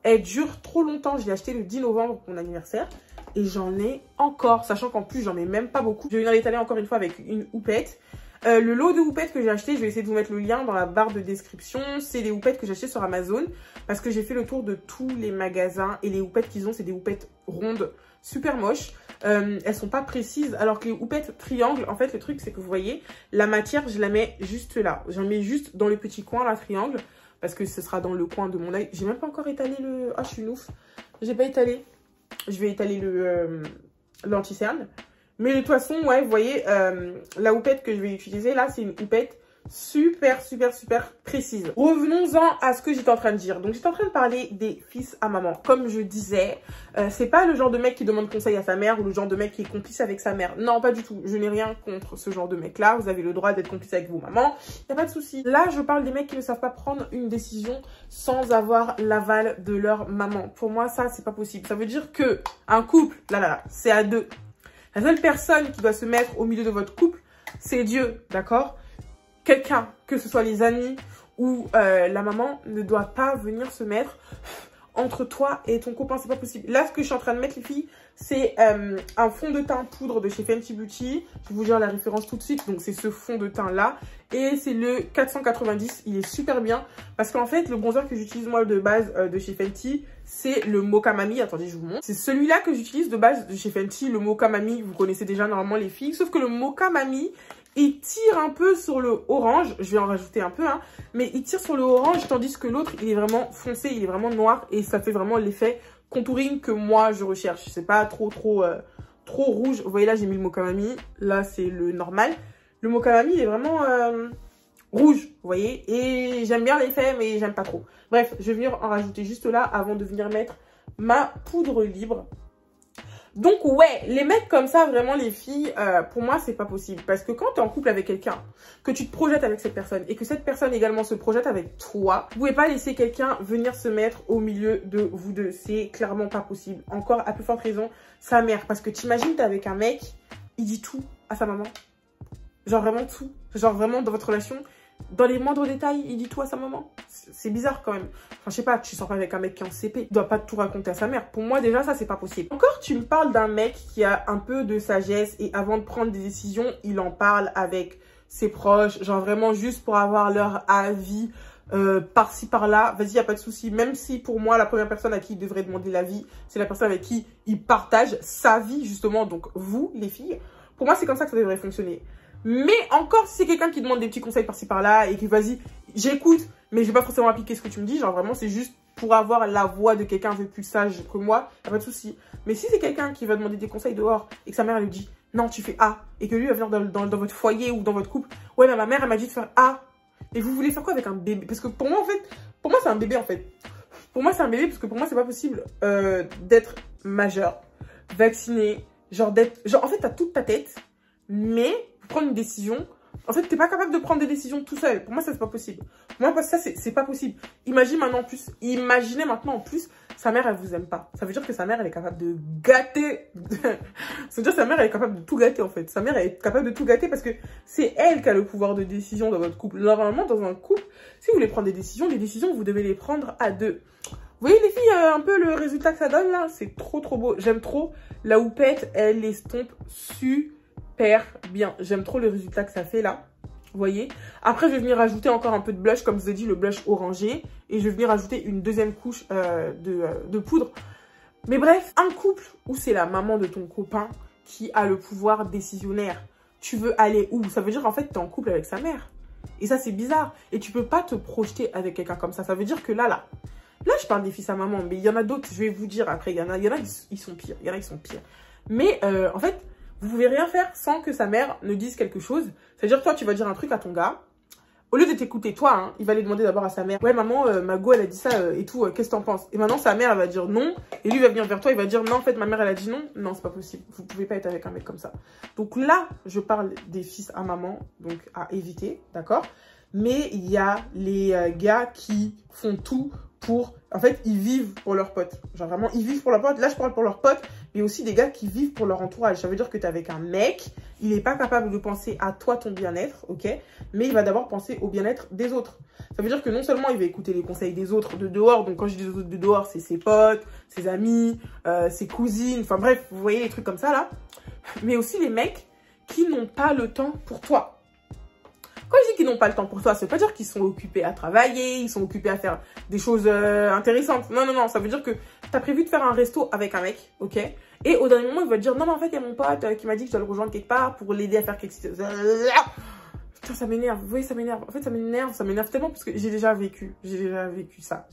Elle dure trop longtemps. Je l'ai achetée le 10 novembre pour mon anniversaire. Et j'en ai encore. Sachant qu'en plus, j'en mets même pas beaucoup. Je vais venir l'étaler encore une fois avec une houppette. Le lot de houpettes que j'ai acheté, je vais essayer de vous mettre le lien dans la barre de description. C'est des houpettes que j'ai achetées sur Amazon. Parce que j'ai fait le tour de tous les magasins. Et les houpettes qu'ils ont, c'est des houpettes rondes. Super moches. Elles sont pas précises. Alors que les houpettes triangles, en fait, le truc, c'est que vous voyez, la matière, je la mets juste là. J'en mets juste dans le petit coin, la triangle. Parce que ce sera dans le coin de mon œil. J'ai même pas encore étalé le... Ah, je suis une ouf. J'ai pas étalé. Je vais étaler l'anti-cerne. Mais de toute façon, ouais, vous voyez, la houppette que je vais utiliser là, c'est une houppette super précise. Revenons-en à ce que j'étais en train de dire. Donc j'étais en train de parler des fils à maman. Comme je disais, c'est pas le genre de mec qui demande conseil à sa mère ou le genre de mec qui est complice avec sa mère. Non, pas du tout. Je n'ai rien contre ce genre de mec là. Vous avez le droit d'être complice avec vos mamans. Y a pas de souci. Là, je parle des mecs qui ne savent pas prendre une décision sans avoir l'aval de leur maman. Pour moi, ça, c'est pas possible. Ça veut dire que un couple, là, c'est à deux. La seule personne qui doit se mettre au milieu de votre couple, c'est Dieu, d'accord? Quelqu'un, que ce soit les amis ou la maman, ne doit pas venir se mettre entre toi et ton copain. C'est pas possible. Là, ce que je suis en train de mettre, les filles, c'est un fond de teint poudre de chez Fenty Beauty. Je vais vous dire la référence tout de suite. Donc, c'est ce fond de teint-là. Et c'est le 490. Il est super bien. Parce qu'en fait, le bronzer que j'utilise moi de base de chez Fenty, c'est le Mocha Mami. Attendez, je vous montre. C'est celui-là que j'utilise de base de chez Fenty. Le Mocha Mami, vous connaissez déjà normalement les filles. Sauf que le Mocha Mami, il tire un peu sur le orange. Je vais en rajouter un peu, hein. Mais il tire sur le orange, tandis que l'autre, il est vraiment foncé, il est vraiment noir. Et ça fait vraiment l'effet contouring que moi, je recherche. C'est pas trop rouge. Vous voyez, là, j'ai mis le Mocha Mami. Là, c'est le normal. Le Mocha Mami, il est vraiment rouge, vous voyez. Et j'aime bien l'effet, mais j'aime pas trop. Bref, je vais venir en rajouter juste là avant de venir mettre ma poudre libre. Donc ouais, les mecs comme ça, vraiment les filles, pour moi c'est pas possible. Parce que quand tu es en couple avec quelqu'un, que tu te projettes avec cette personne et que cette personne également se projette avec toi, vous pouvez pas laisser quelqu'un venir se mettre au milieu de vous deux. C'est clairement pas possible. Encore à plus forte raison, sa mère. Parce que t'imagines, t'es avec un mec, il dit tout à sa maman. Genre vraiment tout. Genre vraiment dans votre relation, dans les moindres détails, il dit tout à sa maman. C'est bizarre quand même. Enfin, je sais pas, tu sors pas avec un mec qui est en CP. Il doit pas tout raconter à sa mère. Pour moi, déjà, ça, c'est pas possible. Encore, tu me parles d'un mec qui a un peu de sagesse et avant de prendre des décisions, il en parle avec ses proches. Genre vraiment juste pour avoir leur avis par-ci, par-là. Vas-y, y a pas de souci. Même si pour moi, la première personne à qui il devrait demander l'avis, c'est la personne avec qui il partage sa vie, justement. Donc, vous, les filles, pour moi, c'est comme ça que ça devrait fonctionner. Mais encore, si c'est quelqu'un qui demande des petits conseils par-ci par-là et qui vas-y, j'écoute, mais je vais pas forcément appliquer ce que tu me dis. Genre vraiment, c'est juste pour avoir la voix de quelqu'un un peu plus sage que moi, y a pas de souci. Mais si c'est quelqu'un qui va demander des conseils dehors et que sa mère elle lui dit non, tu fais A, et que lui va venir dans votre foyer ou dans votre couple, ouais, mais ma mère elle m'a dit de faire A. Et vous voulez faire quoi avec un bébé? Parce que pour moi, en fait, pour moi, c'est un bébé en fait. Pour moi, c'est un bébé parce que pour moi, c'est pas possible d'être majeur, vacciné, genre en fait, t'as toute ta tête, mais prendre une décision, en fait, t'es pas capable de prendre des décisions tout seul. Pour moi, ça, c'est pas possible. Pour moi, ça, c'est pas possible. Imaginez maintenant en plus, sa mère, elle vous aime pas. Ça veut dire que sa mère, elle est capable de gâter. Ça veut dire que sa mère, elle est capable de tout gâter, en fait. Sa mère, elle est capable de tout gâter parce que c'est elle qui a le pouvoir de décision dans votre couple. Normalement, dans un couple, si vous voulez prendre des décisions, vous devez les prendre à deux. Vous voyez, les filles, un peu le résultat que ça donne, là, c'est trop beau. J'aime trop. La houppette, elle estompe super bien. J'aime trop le résultat que ça fait là. Vous voyez. Après, je vais venir rajouter encore un peu de blush, comme je vous ai dit, le blush orangé. Et je vais venir rajouter une deuxième couche de poudre. Mais bref, un couple où c'est la maman de ton copain qui a le pouvoir décisionnaire. Tu veux aller où? Ça veut dire en fait tu es en couple avec sa mère. Et ça, c'est bizarre. Et tu peux pas te projeter avec quelqu'un comme ça. Ça veut dire que là, je parle des fils à maman. Mais il y en a d'autres, je vais vous dire après. Il y en a ils sont pires. Il y en a qui sont pires. Mais en fait, vous pouvez rien faire sans que sa mère ne dise quelque chose. C'est-à-dire que toi, tu vas dire un truc à ton gars. Au lieu de t'écouter, toi, hein, il va aller demander d'abord à sa mère. Ouais, maman, ma go, elle a dit ça et tout. Qu'est-ce que t'en penses? Et maintenant, sa mère, elle va dire non. Et lui, il va venir vers toi, il va dire non, en fait, ma mère, elle a dit non. Non, c'est pas possible. Vous pouvez pas être avec un mec comme ça. Donc là, je parle des fils à maman, donc à éviter, d'accord? Mais il y a les gars qui font tout pour... En fait, ils vivent pour leurs potes. Genre vraiment, ils vivent pour leurs potes. Là, je parle pour leurs potes, mais aussi des gars qui vivent pour leur entourage. Ça veut dire que tu es avec un mec, il n'est pas capable de penser à toi, ton bien-être, ok? Mais il va d'abord penser au bien-être des autres. Ça veut dire que non seulement il va écouter les conseils des autres de dehors, donc quand je dis des autres de dehors, c'est ses potes, ses amis, ses cousines, enfin bref, vous voyez les trucs comme ça là. Mais aussi les mecs qui n'ont pas le temps pour toi. Quand je dis qu'ils n'ont pas le temps pour toi, ça veut pas dire qu'ils sont occupés à travailler, ils sont occupés à faire des choses intéressantes. Non, non, non, ça veut dire que tu as prévu de faire un resto avec un mec, ok? Et au dernier moment, il va te dire, non, mais en fait, il y a mon pote qui m'a dit que je dois le rejoindre quelque part pour l'aider à faire quelque chose. Putain, ça m'énerve, vous voyez, ça m'énerve. En fait, ça m'énerve tellement parce que j'ai déjà vécu ça.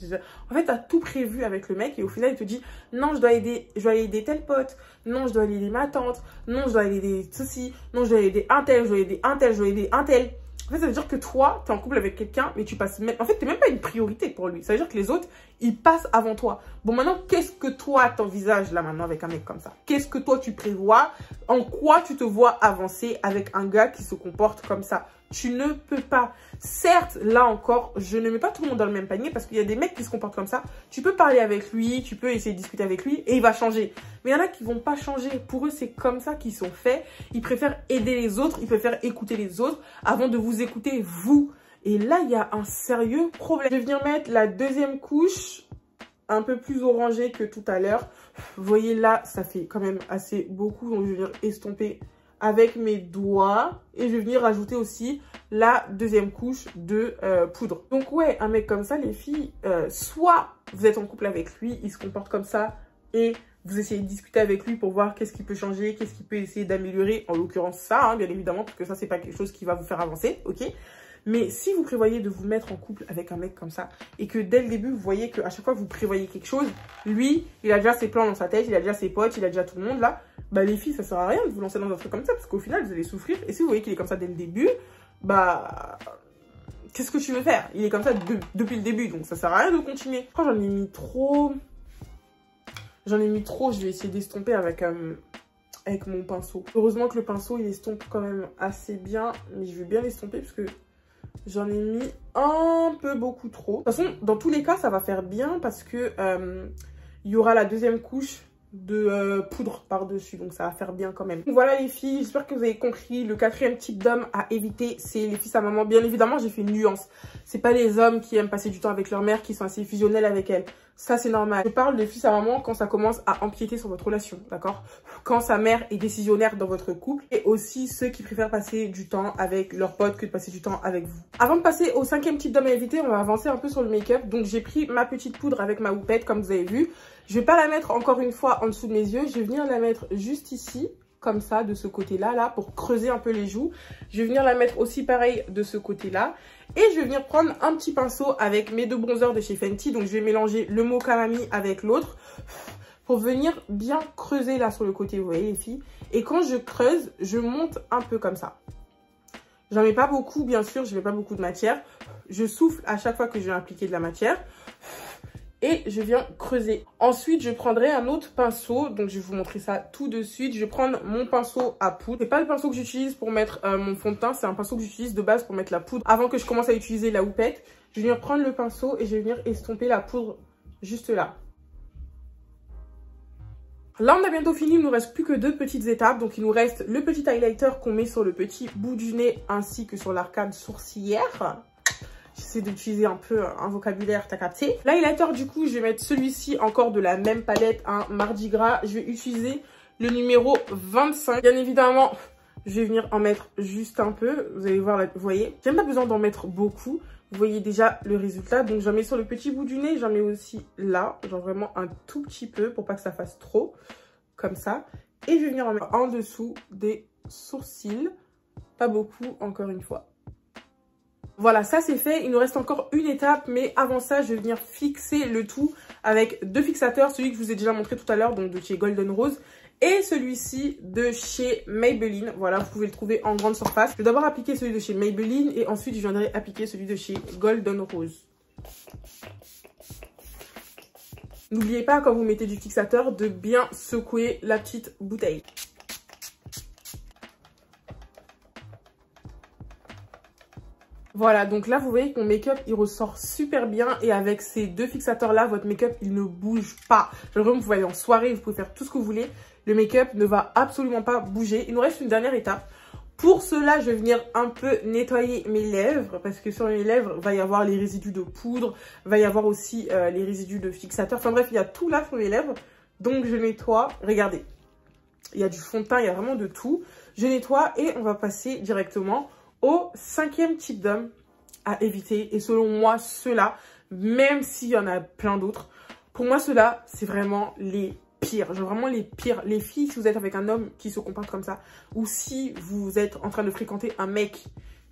En fait, t'as tout prévu avec le mec et au final, il te dit, non, je dois aller aider tel pote, non, je dois aller aider ma tante, non, je dois aller aider ceci, non, je dois aller aider un tel, je dois aider un tel, je dois aider un tel. En fait, ça veut dire que toi, t'es en couple avec quelqu'un, mais tu passes même... En fait, t'es même pas une priorité pour lui. Ça veut dire que les autres, ils passent avant toi. Bon, maintenant, qu'est-ce que toi t'envisages là maintenant avec un mec comme ça? Qu'est-ce que toi tu prévois? En quoi tu te vois avancer avec un gars qui se comporte comme ça? Tu ne peux pas. Certes, là encore, je ne mets pas tout le monde dans le même panier parce qu'il y a des mecs qui se comportent comme ça. Tu peux parler avec lui, tu peux essayer de discuter avec lui et il va changer. Mais il y en a qui vont pas changer. Pour eux, c'est comme ça qu'ils sont faits. Ils préfèrent aider les autres, ils préfèrent écouter les autres avant de vous écouter vous. Et là, il y a un sérieux problème. Je vais venir mettre la deuxième couche un peu plus orangée que tout à l'heure. Vous voyez là, ça fait quand même assez beaucoup. Donc, je vais venir estomper avec mes doigts et je vais venir rajouter aussi la deuxième couche de poudre. Donc ouais, un mec comme ça, les filles, soit vous êtes en couple avec lui, il se comporte comme ça et vous essayez de discuter avec lui pour voir qu'est-ce qui peut changer, qu'est-ce qu'il peut essayer d'améliorer, en l'occurrence ça, hein, bien évidemment, parce que ça c'est pas quelque chose qui va vous faire avancer, ok? Mais si vous prévoyez de vous mettre en couple avec un mec comme ça et que dès le début, vous voyez qu'à chaque fois que vous prévoyez quelque chose, lui, il a déjà ses plans dans sa tête, il a déjà ses potes, il a déjà tout le monde là, bah les filles, ça sert à rien de vous lancer dans un truc comme ça parce qu'au final, vous allez souffrir. Et si vous voyez qu'il est comme ça dès le début, bah qu'est-ce que tu veux faire? Il est comme ça depuis le début, donc ça sert à rien de continuer. Je crois que j'en ai mis trop. Je vais essayer d'estomper avec mon pinceau. Heureusement que le pinceau, il estompe quand même assez bien, mais je vais bien l'estomper parce que j'en ai mis un peu beaucoup trop. De toute façon, dans tous les cas, ça va faire bien parce que il y aura la deuxième couche de poudre par-dessus. Donc, ça va faire bien quand même. Donc, voilà les filles, j'espère que vous avez compris. Le quatrième type d'homme à éviter, c'est les fils à maman. Bien évidemment, j'ai fait une nuance. C'est pas les hommes qui aiment passer du temps avec leur mère qui sont assez fusionnels avec elle. Ça, c'est normal. Je parle de fils à maman quand ça commence à empiéter sur votre relation, d'accord? Quand sa mère est décisionnaire dans votre couple. Et aussi ceux qui préfèrent passer du temps avec leurs potes que de passer du temps avec vous. Avant de passer au cinquième type d'homme à éviter, on va avancer un peu sur le make-up. Donc, j'ai pris ma petite poudre avec ma houppette, comme vous avez vu. Je vais pas la mettre encore une fois en dessous de mes yeux. Je vais venir la mettre juste ici, comme ça, de ce côté-là, là, pour creuser un peu les joues. Je vais venir la mettre aussi pareil de ce côté-là. Et je vais venir prendre un petit pinceau avec mes deux bronzers de chez Fenty. Donc, je vais mélanger le Mocha Mami avec l'autre pour venir bien creuser là sur le côté, vous voyez les filles. Et quand je creuse, je monte un peu comme ça. J'en mets pas beaucoup, bien sûr, je mets pas beaucoup de matière. Je souffle à chaque fois que je vais appliquer de la matière. Et je viens creuser. Ensuite, je prendrai un autre pinceau. Donc, je vais vous montrer ça tout de suite. Je vais prendre mon pinceau à poudre. C'est pas le pinceau que j'utilise pour mettre mon fond de teint. C'est un pinceau que j'utilise de base pour mettre la poudre. Avant que je commence à utiliser la houppette, je vais venir prendre le pinceau et je vais venir estomper la poudre juste là. Là, on a bientôt fini. Il nous reste plus que deux petites étapes. Donc, il nous reste le petit highlighter qu'on met sur le petit bout du nez ainsi que sur l'arcade sourcilière. J'essaie d'utiliser un peu un vocabulaire, t'as capté. L'highlighter, du coup, je vais mettre celui-ci encore de la même palette, un Mardi Gras. Je vais utiliser le numéro 25. Bien évidemment, je vais venir en mettre juste un peu. Vous allez voir, là, vous voyez. J'ai même pas besoin d'en mettre beaucoup. Vous voyez déjà le résultat. Donc, j'en mets sur le petit bout du nez. J'en mets aussi là. Genre vraiment un tout petit peu pour pas que ça fasse trop. Comme ça. Et je vais venir en mettre en dessous des sourcils. Pas beaucoup, encore une fois. Voilà, ça c'est fait. Il nous reste encore une étape, mais avant ça, je vais venir fixer le tout avec deux fixateurs. Celui que je vous ai déjà montré tout à l'heure, donc de chez Golden Rose, et celui-ci de chez Maybelline. Voilà, vous pouvez le trouver en grande surface. Je vais d'abord appliquer celui de chez Maybelline et ensuite je viendrai appliquer celui de chez Golden Rose. N'oubliez pas, quand vous mettez du fixateur, de bien secouer la petite bouteille. Voilà, donc là, vous voyez que mon make-up, il ressort super bien. Et avec ces deux fixateurs-là, votre make-up, il ne bouge pas. Genre, vraiment, vous pouvez aller en soirée, vous pouvez faire tout ce que vous voulez. Le make-up ne va absolument pas bouger. Il nous reste une dernière étape. Pour cela, je vais venir un peu nettoyer mes lèvres. Parce que sur mes lèvres, il va y avoir les résidus de poudre. Il va y avoir aussi les résidus de fixateur. Enfin bref, il y a tout là sur mes lèvres. Donc, je nettoie. Regardez. Il y a du fond de teint, il y a vraiment de tout. Je nettoie et on va passer directement au cinquième type d'homme à éviter. Et selon moi, ceux-là, même s'il y en a plein d'autres, pour moi, ceux-là, c'est vraiment les pires. Genre vraiment les pires. Les filles, si vous êtes avec un homme qui se comporte comme ça, ou si vous êtes en train de fréquenter un mec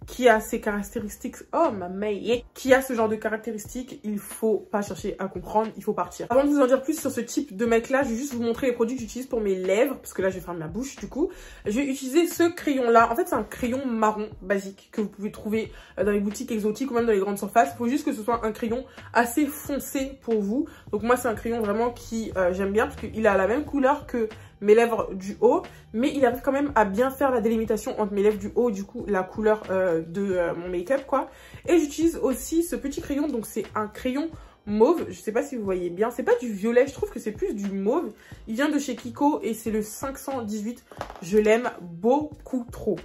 qui a ces caractéristiques, oh ma mère, qui a ce genre de caractéristiques, il faut pas chercher à comprendre, il faut partir. Avant de vous en dire plus sur ce type de mec là, je vais juste vous montrer les produits que j'utilise pour mes lèvres, parce que là je vais fermer ma bouche du coup. Je vais utiliser ce crayon là, en fait c'est un crayon marron basique que vous pouvez trouver dans les boutiques exotiques ou même dans les grandes surfaces. Il faut juste que ce soit un crayon assez foncé pour vous. Donc moi c'est un crayon vraiment qui j'aime bien, parce qu'il a la même couleur que mes lèvres du haut, mais il arrive quand même à bien faire la délimitation entre mes lèvres du haut, du coup la couleur de mon make-up quoi. Et j'utilise aussi ce petit crayon, donc c'est un crayon mauve, je sais pas si vous voyez bien, c'est pas du violet, je trouve que c'est plus du mauve. Il vient de chez Kiko et c'est le 518, je l'aime beaucoup trop.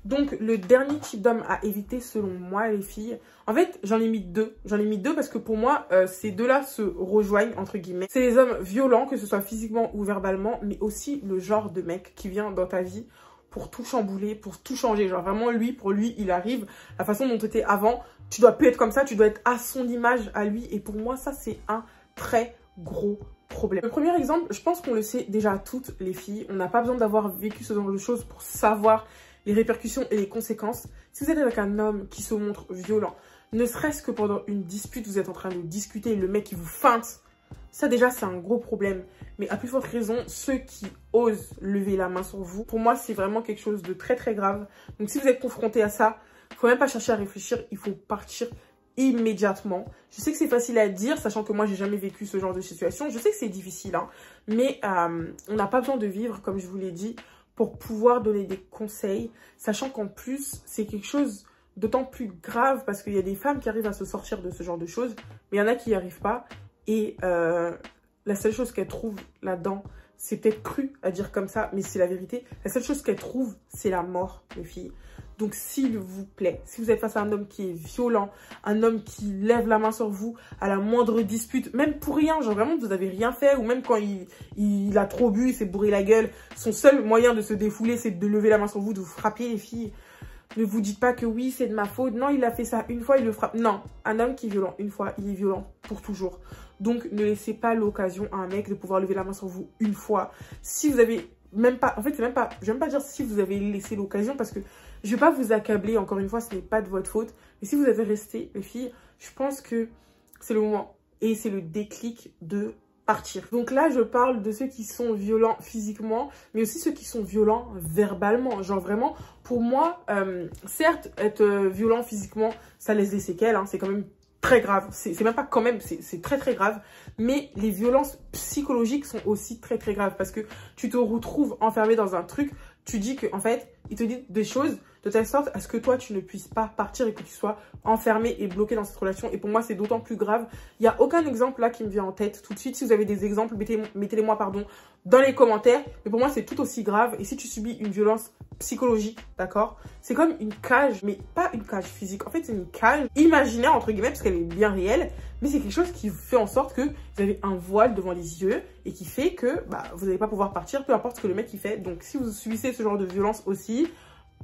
Donc le dernier type d'homme à éviter selon moi les filles, en fait j'en ai mis deux parce que pour moi ces deux-là se rejoignent entre guillemets. C'est les hommes violents, que ce soit physiquement ou verbalement, mais aussi le genre de mec qui vient dans ta vie pour tout chambouler, pour tout changer. Genre vraiment lui, pour lui il arrive, la façon dont tu étais avant, tu dois plus être comme ça, tu dois être à son image à lui, et pour moi ça c'est un très gros problème. Le premier exemple, je pense qu'on le sait déjà toutes les filles, on n'a pas besoin d'avoir vécu ce genre de choses pour savoir les répercussions et les conséquences. Si vous êtes avec un homme qui se montre violent, ne serait-ce que pendant une dispute, vous êtes en train de discuter, le mec qui vous feinte, ça déjà c'est un gros problème. Mais à plus forte raison, ceux qui osent lever la main sur vous, pour moi c'est vraiment quelque chose de très très grave. Donc si vous êtes confronté à ça, il ne faut même pas chercher à réfléchir, il faut partir immédiatement. Je sais que c'est facile à dire, sachant que moi j'ai jamais vécu ce genre de situation. Je sais que c'est difficile, hein, mais on n'a pas besoin de vivre, comme je vous l'ai dit, pour pouvoir donner des conseils, sachant qu'en plus, c'est quelque chose d'autant plus grave parce qu'il y a des femmes qui arrivent à se sortir de ce genre de choses, mais il y en a qui n'y arrivent pas. Et la seule chose qu'elles trouvent là-dedans, c'est peut-être cru à dire comme ça, mais c'est la vérité. La seule chose qu'elles trouvent, c'est la mort, les filles. Donc, s'il vous plaît, si vous êtes face à un homme qui est violent, un homme qui lève la main sur vous à la moindre dispute, même pour rien, genre vraiment vous n'avez rien fait, ou même quand il a trop bu, il s'est bourré la gueule, son seul moyen de se défouler, c'est de lever la main sur vous, de vous frapper, les filles. Ne vous dites pas que oui, c'est de ma faute. Non, il a fait ça une fois, il le frappe. Non, un homme qui est violent une fois, il est violent pour toujours. Donc, ne laissez pas l'occasion à un mec de pouvoir lever la main sur vous une fois. Si vous avez même pas... En fait, c'est même pas... Je vais même pas dire si vous avez laissé l'occasion parce que je vais pas vous accabler. Encore une fois, ce n'est pas de votre faute. Mais si vous avez resté, les filles, je pense que c'est le moment. Et c'est le déclic de partir. Donc là, je parle de ceux qui sont violents physiquement, mais aussi ceux qui sont violents verbalement. Genre vraiment, pour moi, certes, être violent physiquement, ça laisse des séquelles, hein, c'est quand même très grave. C'est même pas quand même, c'est très très grave. Mais les violences psychologiques sont aussi très très graves parce que tu te retrouves enfermé dans un truc, tu dis que en fait, il te dit des choses de telle sorte à ce que toi, tu ne puisses pas partir et que tu sois enfermé et bloqué dans cette relation. Et pour moi, c'est d'autant plus grave. Il n'y a aucun exemple là qui me vient en tête tout de suite. Si vous avez des exemples, mettez-les-moi dans les commentaires. Mais pour moi, c'est tout aussi grave. Et si tu subis une violence psychologique, d'accord, c'est comme une cage, mais pas une cage physique. En fait, c'est une cage imaginaire, entre guillemets, parce qu'elle est bien réelle. Mais c'est quelque chose qui fait en sorte que vous avez un voile devant les yeux et qui fait que vous n'allez pas pouvoir partir, peu importe ce que le mec il fait. Donc, si vous subissez ce genre de violence aussi,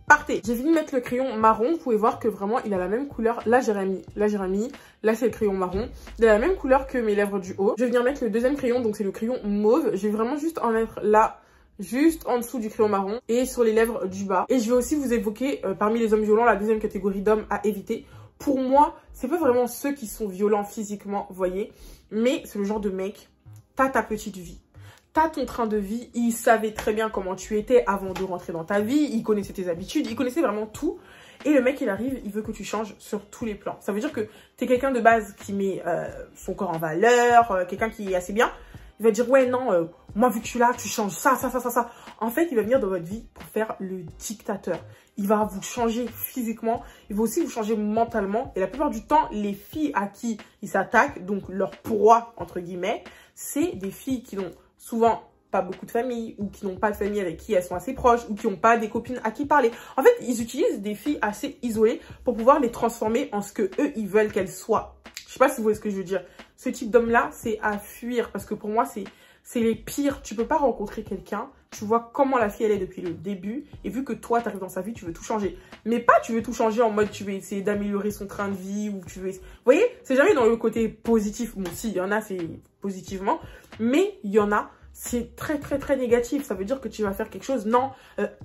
partez. J'ai fini de mettre le crayon marron. Vous pouvez voir que vraiment, il a la même couleur. Là, j'ai remis. Là, c'est le crayon marron. Il a la même couleur que mes lèvres du haut. Je vais venir mettre le deuxième crayon. Donc, c'est le crayon mauve. Je vais vraiment juste en mettre là, juste en dessous du crayon marron et sur les lèvres du bas. Et je vais aussi vous évoquer, parmi les hommes violents, la deuxième catégorie d'hommes à éviter. Pour moi, c'est pas vraiment ceux qui sont violents physiquement, vous voyez. Mais c'est le genre de mec, t'as ta petite vie. T'as ton train de vie, il savait très bien comment tu étais avant de rentrer dans ta vie, il connaissait tes habitudes, il connaissait vraiment tout. Et le mec, il arrive, il veut que tu changes sur tous les plans. Ça veut dire que t'es quelqu'un de base qui met son corps en valeur, quelqu'un qui est assez bien. Il va dire, ouais, non, moi, vu que je suis là, tu changes ça. En fait, il va venir dans votre vie pour faire le dictateur. Il va vous changer physiquement, il va aussi vous changer mentalement. Et la plupart du temps, les filles à qui il s'attaque, donc leur proie, entre guillemets, c'est des filles qui n'ont souvent pas beaucoup de famille ou qui n'ont pas de famille avec qui elles sont assez proches ou qui n'ont pas des copines à qui parler. En fait, ils utilisent des filles assez isolées pour pouvoir les transformer en ce que eux ils veulent qu'elles soient. Je sais pas si vous voyez ce que je veux dire. Ce type d'homme-là, c'est à fuir parce que pour moi, c'est les pires. Tu peux pas rencontrer quelqu'un, tu vois comment la fille elle est depuis le début et vu que toi, tu arrives dans sa vie, tu veux tout changer. Mais pas tu veux tout changer en mode tu veux essayer d'améliorer son train de vie ou tu veux... Vous voyez, c'est jamais dans le côté positif. Bon, si, il y en a, c'est positivement. Mais il y en a, c'est très très très négatif. Ça veut dire que tu vas faire quelque chose. Non,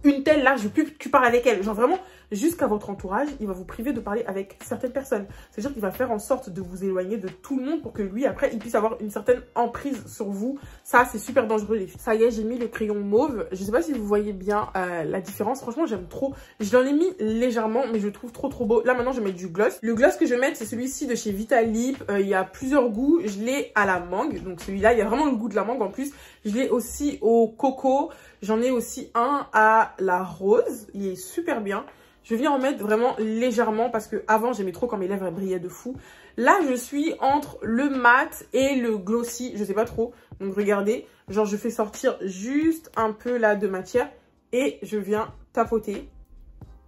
une telle là, je veux plus que tu parles avec elle. Genre vraiment, jusqu'à votre entourage, il va vous priver de parler avec certaines personnes. C'est-à-dire qu'il va faire en sorte de vous éloigner de tout le monde pour que lui, après, il puisse avoir une certaine emprise sur vous. Ça, c'est super dangereux, les filles. Ça y est, j'ai mis le crayon mauve. Je sais pas si vous voyez bien la différence. Franchement, j'aime trop. Je l'en ai mis légèrement, mais je le trouve trop trop beau. Là, maintenant, je mets du gloss. Le gloss que je vais mettre, c'est celui-ci de chez Vitalip. Il y a plusieurs goûts. Je l'ai à la mangue. Donc, celui-là, il y a vraiment le goût de la mangue en plus. Je l'ai aussi au coco. J'en ai aussi un à la rose. Il est super bien. Je viens en mettre vraiment légèrement parce que avant j'aimais trop quand mes lèvres brillaient de fou. Là, je suis entre le mat et le glossy. Je sais pas trop. Donc, regardez. Genre, je fais sortir juste un peu là de matière et je viens tapoter.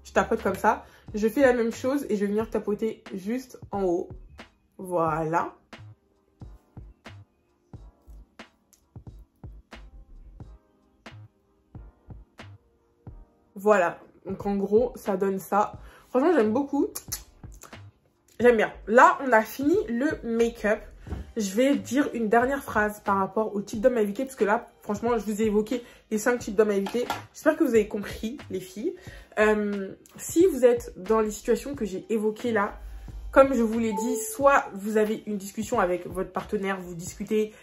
Je tapote comme ça. Je fais la même chose et je vais venir tapoter juste en haut. Voilà. Voilà, donc en gros, ça donne ça. Franchement, j'aime beaucoup. J'aime bien. Là, on a fini le make-up. Je vais dire une dernière phrase par rapport au type d'homme à éviter. Parce que là, franchement, je vous ai évoqué les 5 types d'hommes à éviter. J'espère que vous avez compris, les filles. Si vous êtes dans les situations que j'ai évoquées là, comme je vous l'ai dit, soit vous avez une discussion avec votre partenaire, vous discutez.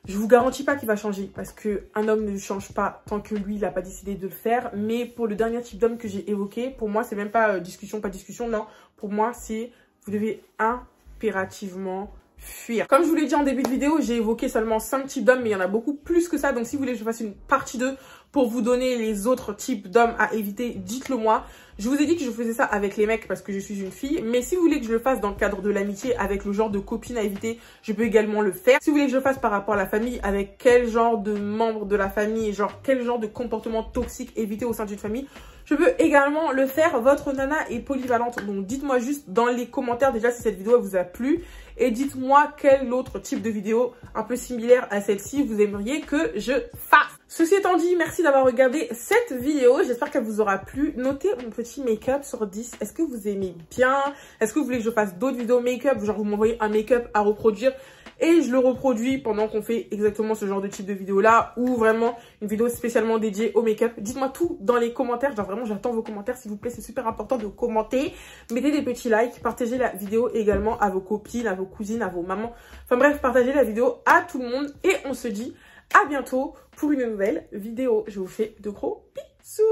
Je vous garantis pas qu'il va changer parce qu'un homme ne change pas tant que lui, il n'a pas décidé de le faire. Mais pour le dernier type d'homme que j'ai évoqué, pour moi, c'est même pas discussion, pas discussion. Non, pour moi, c'est vous devez impérativement fuir. Comme je vous l'ai dit en début de vidéo, j'ai évoqué seulement 5 types d'hommes, mais il y en a beaucoup plus que ça. Donc, si vous voulez que je fasse une partie 2 pour vous donner les autres types d'hommes à éviter, dites-le moi. Je vous ai dit que je faisais ça avec les mecs parce que je suis une fille. Mais si vous voulez que je le fasse dans le cadre de l'amitié avec le genre de copine à éviter, je peux également le faire. Si vous voulez que je le fasse par rapport à la famille, avec quel genre de membres de la famille, genre quel genre de comportement toxique éviter au sein d'une famille, je peux également le faire. Votre nana est polyvalente. Donc dites-moi juste dans les commentaires déjà si cette vidéo vous a plu. Et dites-moi quel autre type de vidéo un peu similaire à celle-ci vous aimeriez que je fasse. Ceci étant dit, merci d'avoir regardé cette vidéo. J'espère qu'elle vous aura plu. Notez mon petit make-up sur 10. Est-ce que vous aimez bien? Est-ce que vous voulez que je fasse d'autres vidéos make-up? Genre vous m'envoyez un make-up à reproduire et je le reproduis pendant qu'on fait exactement ce genre de type de vidéo là, ou vraiment une vidéo spécialement dédiée au make-up. Dites-moi tout dans les commentaires. Genre vraiment j'attends vos commentaires s'il vous plaît. C'est super important de commenter. Mettez des petits likes. Partagez la vidéo également à vos copines, à vos cousines, à vos mamans. Enfin bref, partagez la vidéo à tout le monde. Et on se dit à bientôt pour une nouvelle vidéo. Je vous fais de gros bisous.